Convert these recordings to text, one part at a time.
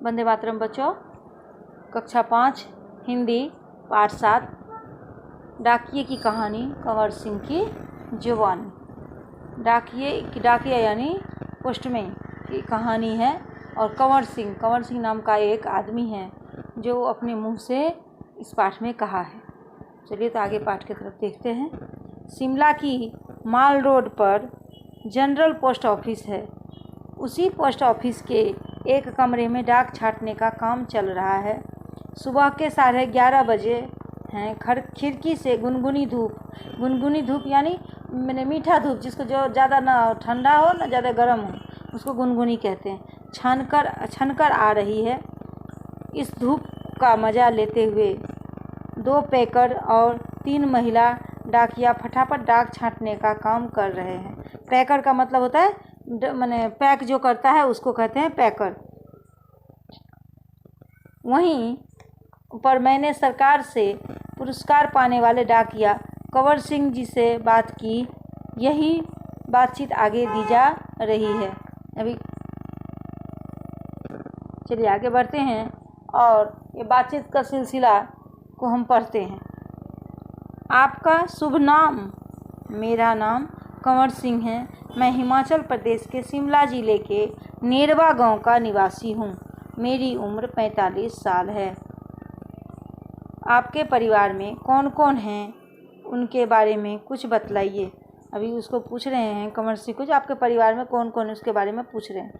वंदे मातरम बच्चों। कक्षा 5 हिंदी पाठ 7 डाकिये की कहानी कंवर सिंह की जुबानी। डाकिया यानी पोस्टमैन की कहानी है और कंवर सिंह नाम का एक आदमी है जो अपने मुंह से इस पाठ में कहा है। चलिए तो आगे पाठ की तरफ देखते हैं। शिमला की माल रोड पर जनरल पोस्ट ऑफिस है। उसी पोस्ट ऑफिस के एक कमरे में डाक छाँटने का काम चल रहा है। सुबह के 11:30 बजे हैं। खिड़की से गुनगुनी धूप यानी मैंने मीठा धूप, जिसको जो ज़्यादा ना ठंडा हो ना ज़्यादा गर्म हो, उसको गुनगुनी कहते हैं, छनकर आ रही है। इस धूप का मज़ा लेते हुए 2 पैकर और 3 महिला डाकिया फटाफट डाक छाँटने का काम कर रहे हैं। पैकर का मतलब होता है मैंने पैक जो करता है उसको कहते हैं पैकर। वहीं पर मैंने सरकार से पुरस्कार पाने वाले डाकिया कंवर सिंह जी से बात की। यही बातचीत आगे दी जा रही है। अभी चलिए आगे बढ़ते हैं और ये बातचीत का सिलसिला को हम पढ़ते हैं। आपका शुभ नाम? मेरा नाम कंवर सिंह है। मैं हिमाचल प्रदेश के शिमला ज़िले के नेरवा गांव का निवासी हूँ। मेरी उम्र 45 साल है। आपके परिवार में कौन कौन हैं, उनके बारे में कुछ बतलाइए। अभी उसको पूछ रहे हैं कंवर सिंह कुछ, आपके परिवार में कौन कौन है उसके बारे में पूछ रहे हैं।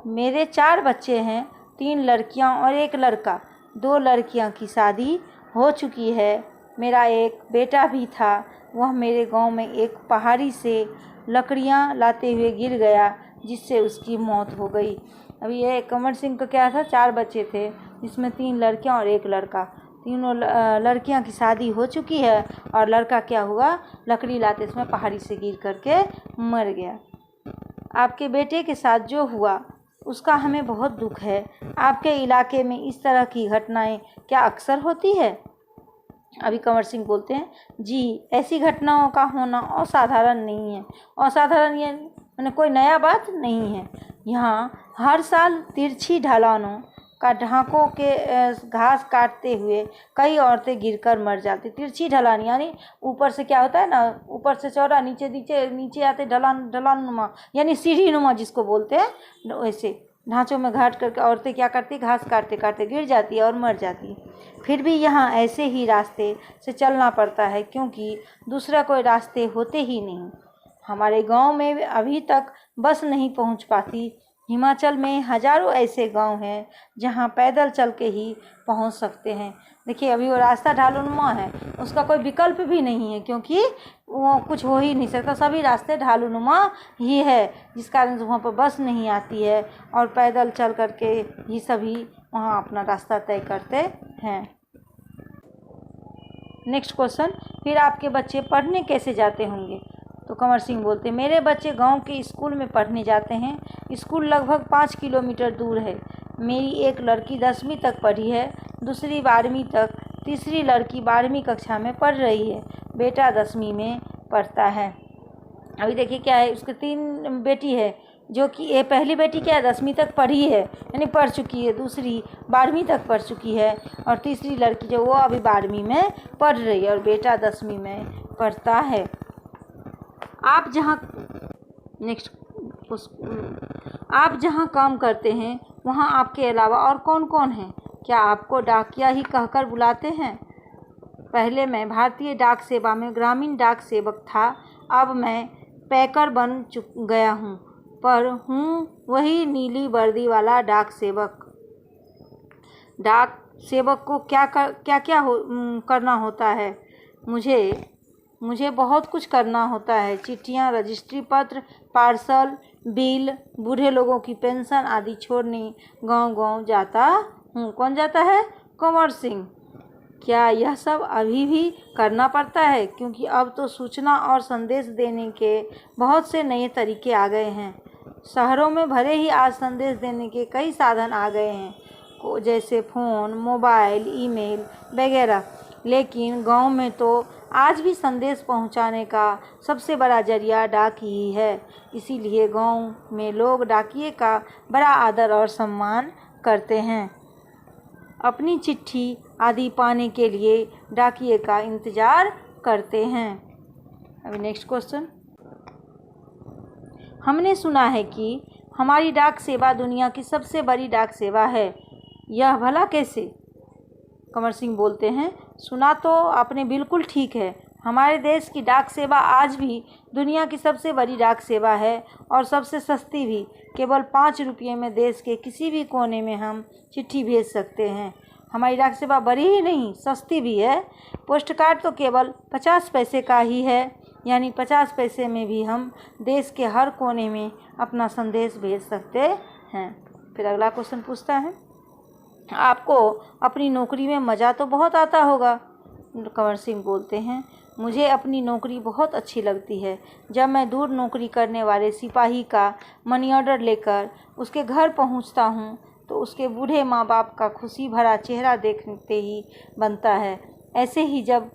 मेरे 4 बच्चे हैं, 3 लड़कियां और 1 लड़का। 2 लड़कियां की शादी हो चुकी है। मेरा एक बेटा भी था, वह मेरे गांव में एक पहाड़ी से लकड़ियां लाते हुए गिर गया, जिससे उसकी मौत हो गई। अभी ये कंवर सिंह का क्या था, 4 बच्चे थे, जिसमें 3 लड़कियां और 1 लड़का। तीनों लड़कियां की शादी हो चुकी है और लड़का क्या हुआ, लकड़ी लाते समय पहाड़ी से गिर करके मर गया। आपके बेटे के साथ जो हुआ उसका हमें बहुत दुख है। आपके इलाके में इस तरह की घटनाएं क्या अक्सर होती है? अभी कंवर सिंह बोलते हैं, जी ऐसी घटनाओं का होना असाधारण नहीं है। असाधारण ये मैंने कोई नया बात नहीं है। यहाँ हर साल तिरछी ढलानों का ढाकों के घास काटते हुए कई औरतें गिरकर मर जाती। तिरछी ढलान यानी ऊपर से क्या होता है ना, ऊपर से चौड़ा, नीचे आते ढलान नुमा यानी सीढ़ी नुमा जिसको बोलते हैं। वैसे ढांचों में घाट करके औरतें क्या करती, घास काटते काटते गिर जाती है और मर जाती है। फिर भी यहाँ ऐसे ही रास्ते से चलना पड़ता है, क्योंकि दूसरा कोई रास्ते होते ही नहीं। हमारे गांव में अभी तक बस नहीं पहुंच पाती। हिमाचल में हजारों ऐसे गांव हैं जहां पैदल चल के ही पहुंच सकते हैं। देखिए अभी वो रास्ता ढालूनुमा है, उसका कोई विकल्प भी नहीं है, क्योंकि वो कुछ हो ही नहीं सकता। सभी रास्ते ढालूनुमा ही है, जिस कारण वहाँ पर बस नहीं आती है और पैदल चल करके ही सभी वहाँ अपना रास्ता तय करते हैं। नेक्स्ट क्वेश्चन, फिर आपके बच्चे पढ़ने कैसे जाते होंगे? तो कंवर सिंह बोलते, मेरे बच्चे गांव के स्कूल में पढ़ने जाते हैं। स्कूल लगभग 5 किलोमीटर दूर है। मेरी एक लड़की 10वीं तक पढ़ी है, दूसरी 12वीं तक, तीसरी लड़की 12वीं कक्षा में पढ़ रही है। बेटा 10वीं में पढ़ता है। अभी देखिए क्या है, उसके 3 बेटी है, जो कि ये पहली बेटी क्या है 10वीं तक पढ़ी है यानी पढ़ चुकी है, दूसरी 12वीं तक पढ़ चुकी है और तीसरी लड़की जो वो अभी 12वीं में पढ़ रही है और बेटा 10वीं में पढ़ता है। आप जहाँ काम करते हैं वहाँ आपके अलावा और कौन कौन है? क्या आपको डाकिया ही कहकर बुलाते हैं? पहले मैं भारतीय डाक सेवा में ग्रामीण डाक सेवक था, अब मैं पैकर बन गया हूँ, पर हूँ वही नीली वर्दी वाला डाक सेवक। डाक सेवक को क्या करना होता है? मुझे बहुत कुछ करना होता है। चिट्ठियाँ, रजिस्ट्री पत्र, पार्सल, बिल, बूढ़े लोगों की पेंशन आदि छोड़ने गांव-गांव जाता हूँ। कौन जाता है? कंवर सिंह। क्या यह सब अभी भी करना पड़ता है? क्योंकि अब तो सूचना और संदेश देने के बहुत से नए तरीके आ गए हैं। शहरों में भले ही आज संदेश देने के कई साधन आ गए हैं, जैसे फ़ोन, मोबाइल, ईमेल वगैरह, लेकिन गांव में तो आज भी संदेश पहुंचाने का सबसे बड़ा जरिया डाक ही है। इसीलिए गांव में लोग डाकिये का बड़ा आदर और सम्मान करते हैं। अपनी चिट्ठी आदि पाने के लिए डाकिए का इंतज़ार करते हैं। अभी नेक्स्ट क्वेश्चन। हमने सुना है कि हमारी डाक सेवा दुनिया की सबसे बड़ी डाक सेवा है, यह भला कैसे? कंवर सिंह बोलते हैं, सुना तो आपने बिल्कुल ठीक है। हमारे देश की डाक सेवा आज भी दुनिया की सबसे बड़ी डाक सेवा है और सबसे सस्ती भी। केवल 5 रुपये में देश के किसी भी कोने में हम चिट्ठी भेज सकते हैं। हमारी डाक सेवा बड़ी ही नहीं, सस्ती भी है। पोस्ट कार्ड तो केवल 50 पैसे का ही है, यानी 50 पैसे में भी हम देश के हर कोने में अपना संदेश भेज सकते हैं। फिर अगला क्वेश्चन पूछता है, आपको अपनी नौकरी में मज़ा तो बहुत आता होगा? कंवर सिंह बोलते हैं, मुझे अपनी नौकरी बहुत अच्छी लगती है। जब मैं दूर नौकरी करने वाले सिपाही का मनी ऑर्डर लेकर उसके घर पहुंचता हूं, तो उसके बूढ़े माँ बाप का खुशी भरा चेहरा देखते ही बनता है। ऐसे ही जब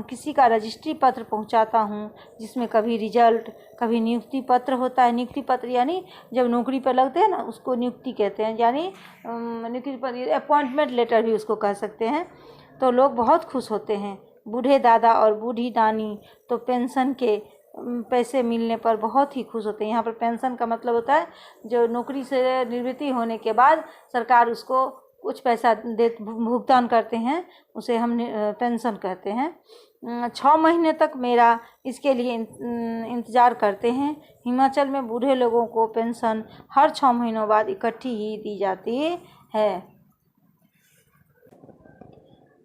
किसी का रजिस्ट्री पत्र पहुंचाता हूं, जिसमें कभी रिजल्ट, कभी नियुक्ति पत्र होता है। नियुक्ति पत्र यानी जब नौकरी पर लगते हैं ना, उसको नियुक्ति कहते हैं, यानी नियुक्ति पत्र, अपॉइंटमेंट लेटर भी उसको कह सकते हैं। तो लोग बहुत खुश होते हैं। बूढ़े दादा और बूढ़ी नानी तो पेंशन के पैसे मिलने पर बहुत ही खुश होते हैं। यहाँ पर पेंशन का मतलब होता है जो नौकरी से निवृत्ति होने के बाद सरकार उसको कुछ पैसा भुगतान करते हैं, उसे हम पेंशन कहते हैं। 6 महीने तक मेरा इसके लिए इंतज़ार करते हैं। हिमाचल में बूढ़े लोगों को पेंशन हर 6 महीनों बाद इकट्ठी ही दी जाती है।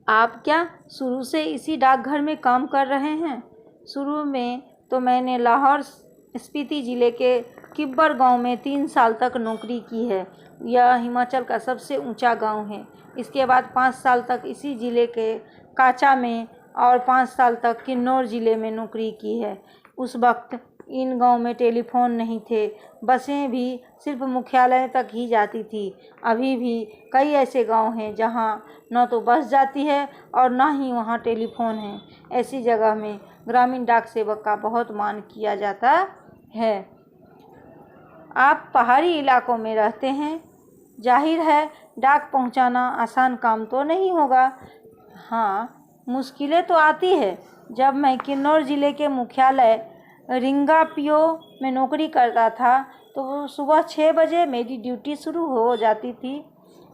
आप क्या शुरू से इसी डाकघर में काम कर रहे हैं? शुरू में तो मैंने लाहौर स्पीति ज़िले के किब्बर गांव में 3 साल तक नौकरी की है। यह हिमाचल का सबसे ऊंचा गांव है। इसके बाद 5 साल तक इसी ज़िले के काचा में और 5 साल तक किन्नौर ज़िले में नौकरी की है। उस वक्त इन गांव में टेलीफोन नहीं थे, बसें भी सिर्फ मुख्यालय तक ही जाती थी। अभी भी कई ऐसे गांव हैं जहां न तो बस जाती है और न ही वहां टेलीफोन है। ऐसी जगह में ग्रामीण डाक सेवक का बहुत मान किया जाता है। आप पहाड़ी इलाकों में रहते हैं, जाहिर है डाक पहुंचाना आसान काम तो नहीं होगा। हाँ, मुश्किलें तो आती है। जब मैं किन्नौर ज़िले के मुख्यालय रिंगापियो में नौकरी करता था, तो सुबह 6 बजे मेरी ड्यूटी शुरू हो जाती थी।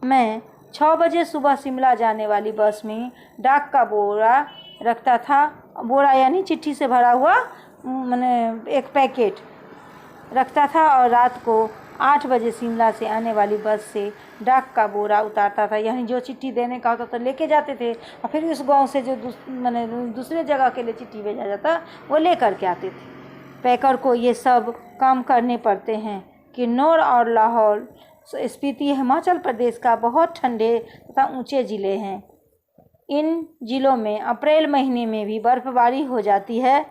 मैं 6 बजे सुबह शिमला जाने वाली बस में डाक का बोरा रखता था। बोरा यानी चिट्ठी से भरा हुआ मैंने एक पैकेट रखता था और रात को 8 बजे शिमला से आने वाली बस से डाक का बोरा उतारता था। यानी जो चिट्ठी देने का होता तो लेके जाते थे और फिर उस गांव से जो मैंने दूसरे जगह के लिए चिट्ठी भेजा जाता वो लेकर के आते थे। पैकर को ये सब काम करने पड़ते हैं। किन्नौर और लाहौर स्पीति हिमाचल प्रदेश का बहुत ठंडे तथा ऊंचे ज़िले हैं। इन ज़िलों में अप्रैल महीने में भी बर्फ़बारी हो जाती है।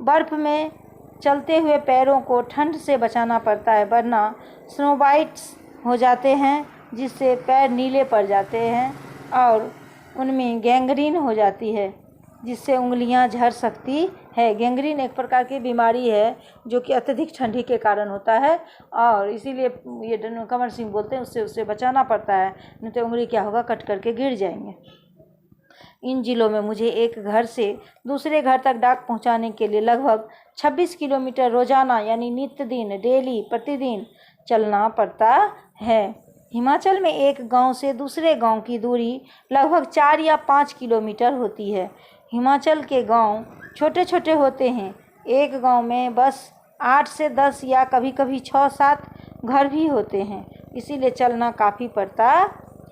बर्फ़ में चलते हुए पैरों को ठंड से बचाना पड़ता है, वरना स्नोबाइट्स हो जाते हैं, जिससे पैर नीले पड़ जाते हैं और उनमें गैंग्रीन हो जाती है, जिससे उंगलियां झड़ सकती है। गैंग्रीन एक प्रकार की बीमारी है जो कि अत्यधिक ठंडी के कारण होता है और इसीलिए ये कंवर सिंह बोलते हैं उससे बचाना पड़ता है, नहीं तो उंगली क्या होगा, कट करके गिर जाएंगे। इन जिलों में मुझे एक घर से दूसरे घर तक डाक पहुंचाने के लिए लगभग 26 किलोमीटर रोजाना यानी नित्य दिन डेली प्रतिदिन चलना पड़ता है। हिमाचल में एक गांव से दूसरे गांव की दूरी लगभग 4 या 5 किलोमीटर होती है। हिमाचल के गांव छोटे छोटे होते हैं। एक गांव में बस 8 से 10 या कभी कभी 6-7 घर भी होते हैं, इसीलिए चलना काफ़ी पड़ता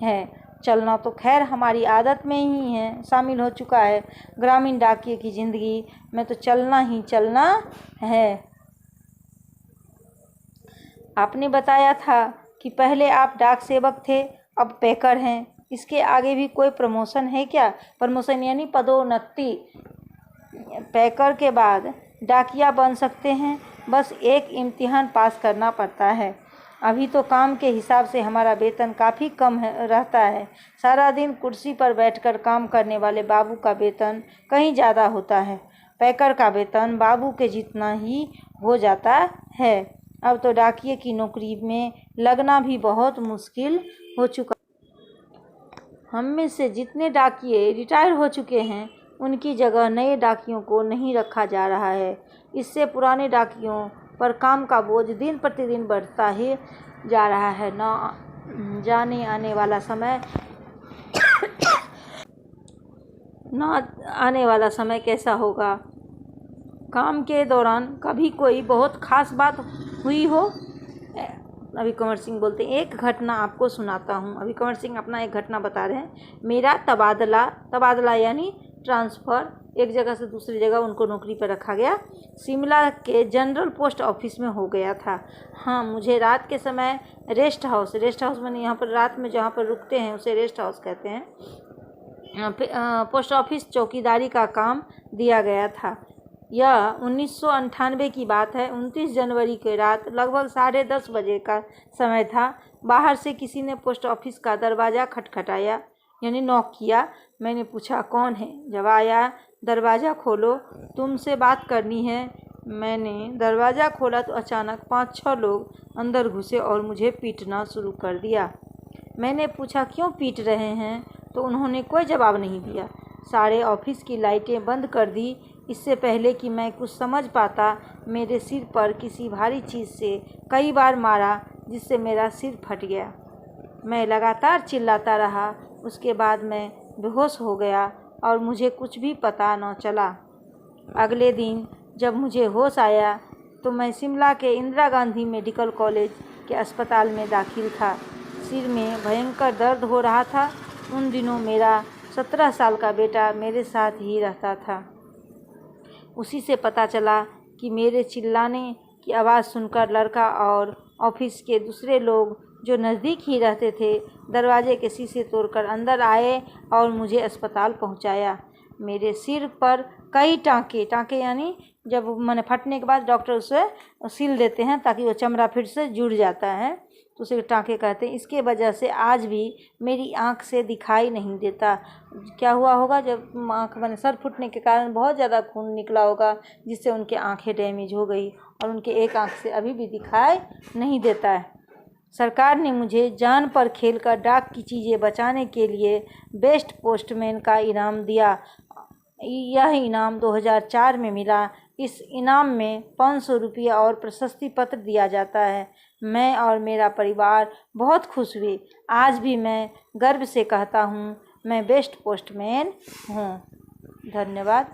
है। चलना तो खैर हमारी आदत में ही है, शामिल हो चुका है। ग्रामीण डाकिये की ज़िंदगी में तो चलना ही चलना है। आपने बताया था कि पहले आप डाक सेवक थे, अब पैकर हैं। इसके आगे भी कोई प्रमोशन है क्या? प्रमोशन यानी पदोन्नति। पैकर के बाद डाकिया बन सकते हैं, बस एक इम्तिहान पास करना पड़ता है। अभी तो काम के हिसाब से हमारा वेतन काफ़ी कम रहता है। सारा दिन कुर्सी पर बैठकर काम करने वाले बाबू का वेतन कहीं ज़्यादा होता है। पैकर का वेतन बाबू के जितना ही हो जाता है। अब तो डाकिये की नौकरी में लगना भी बहुत मुश्किल हो चुका। हम में से जितने डाकिये रिटायर हो चुके हैं, उनकी जगह नए डाकियों को नहीं रखा जा रहा है। इससे पुराने डाकियों पर काम का बोझ दिन प्रतिदिन बढ़ता ही जा रहा है। न जाने आने वाला समय कैसा होगा। काम के दौरान कभी कोई बहुत ख़ास बात हुई हो? अभी कंवर सिंह बोलते हैं, एक घटना आपको सुनाता हूँ। अभी कंवर सिंह अपना एक घटना बता रहे हैं। मेरा तबादला यानी ट्रांसफ़र, एक जगह से दूसरी जगह उनको नौकरी पर रखा गया। शिमला के जनरल पोस्ट ऑफिस में हो गया था। हाँ, मुझे रात के समय रेस्ट हाउस माने यहाँ पर रात में जहाँ पर रुकते हैं उसे रेस्ट हाउस कहते हैं, पोस्ट ऑफिस चौकीदारी का काम दिया गया था। यह 1998 की बात है। 29 जनवरी की रात लगभग 10:30 बजे का समय था। बाहर से किसी ने पोस्ट ऑफिस का दरवाज़ा खटखटाया यानी नॉक किया। मैंने पूछा, कौन है? जब आया, दरवाज़ा खोलो, तुमसे बात करनी है। मैंने दरवाज़ा खोला तो अचानक 5-6 लोग अंदर घुसे और मुझे पीटना शुरू कर दिया। मैंने पूछा, क्यों पीट रहे हैं? तो उन्होंने कोई जवाब नहीं दिया। सारे ऑफिस की लाइटें बंद कर दी। इससे पहले कि मैं कुछ समझ पाता, मेरे सिर पर किसी भारी चीज़ से कई बार मारा, जिससे मेरा सिर फट गया। मैं लगातार चिल्लाता रहा। उसके बाद मैं बेहोश हो गया और मुझे कुछ भी पता न चला। अगले दिन जब मुझे होश आया तो मैं शिमला के इंदिरा गांधी मेडिकल कॉलेज के अस्पताल में दाखिल था। सिर में भयंकर दर्द हो रहा था। उन दिनों मेरा 17 साल का बेटा मेरे साथ ही रहता था। उसी से पता चला कि मेरे चिल्लाने की आवाज़ सुनकर लड़का और ऑफिस के दूसरे लोग जो नज़दीक ही रहते थे, दरवाजे के शीशे तोड़कर अंदर आए और मुझे अस्पताल पहुंचाया। मेरे सिर पर कई टाँके यानी जब मैंने फटने के बाद डॉक्टर उसे सील देते हैं ताकि वो चमड़ा फिर से जुड़ जाता है, तो उसे टाँके कहते हैं। इसके वजह से आज भी मेरी आँख से दिखाई नहीं देता। क्या हुआ होगा, जब आँख मैंने सर फूटने के कारण बहुत ज़्यादा खून निकला होगा, जिससे उनकी आँखें डैमेज हो गई और उनके एक आँख से अभी भी दिखाई नहीं देता है। सरकार ने मुझे जान पर खेलकर डाक की चीज़ें बचाने के लिए बेस्ट पोस्टमैन का इनाम दिया। यह इनाम 2004 में मिला। इस इनाम में 500 रुपया और प्रशस्ति पत्र दिया जाता है। मैं और मेरा परिवार बहुत खुश हुए। आज भी मैं गर्व से कहता हूँ, मैं बेस्ट पोस्टमैन हूँ। धन्यवाद।